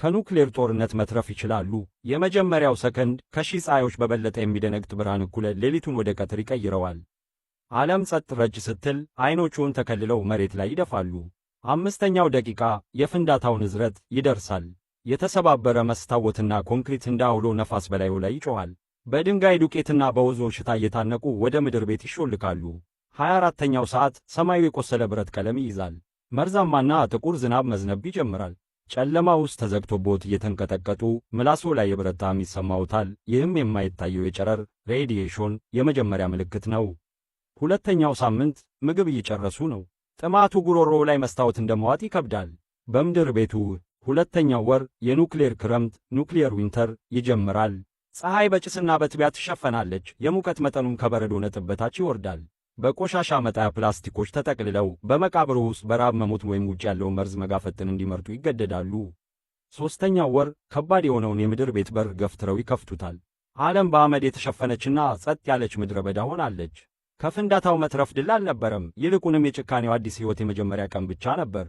ከኑክሌር ጦርነት መትረፍ ይችላሉ። የመጀመሪያው ሰከንድ ከሺህ ፀሐዮች በበለጠ የሚደነግጥ ብርሃን እኩለ ሌሊቱን ወደ ቀትር ይቀይረዋል። ዓለም ጸጥ ረጭ ስትል ዓይኖቹን ተከልለው መሬት ላይ ይደፋሉ። አምስተኛው ደቂቃ የፍንዳታው ንዝረት ይደርሳል። የተሰባበረ መስታወትና ኮንክሪት እንደ አውሎ ነፋስ በላዩ ላይ ይጮኻል። በድንጋይ ዱቄትና በወዞ ሽታ እየታነቁ ወደ ምድር ቤት ይሾልካሉ። 24ኛው ሰዓት ሰማዩ የቆሰለ ብረት ቀለም ይይዛል። መርዛማና ጥቁር ዝናብ መዝነብ ይጀምራል። ጨለማ ውስጥ ተዘግቶቦት እየተንቀጠቀጡ ምላሶ ላይ የብረት ጣዕም ይሰማዎታል። ይህም የማይታየው የጨረር ሬዲዬሽን የመጀመሪያ ምልክት ነው። ሁለተኛው ሳምንት ምግብ እየጨረሱ ነው። ጥማቱ ጉሮሮ ላይ መስታወት እንደመዋጥ ይከብዳል። በምድር ቤቱ ሁለተኛው ወር የኑክሌር ክረምት ኑክሌር ዊንተር ይጀምራል። ፀሐይ በጭስና በትቢያ ትሸፈናለች። የሙቀት መጠኑም ከበረዶ ነጥብ በታች ይወርዳል። በቆሻሻ መጣያ ፕላስቲኮች ተጠቅልለው በመቃብሩ ውስጥ በራብ መሞት ወይም ውጭ ያለውን መርዝ መጋፈጥን እንዲመርጡ ይገደዳሉ። ሦስተኛው ወር ከባድ የሆነውን የምድር ቤት በር ገፍትረው ይከፍቱታል። ዓለም በአመድ የተሸፈነችና ጸጥ ያለች ምድረ በዳ ሆናለች። ከፍንዳታው መትረፍ ድል አልነበረም። ይልቁንም የጭካኔው አዲስ ሕይወት የመጀመሪያ ቀን ብቻ ነበር።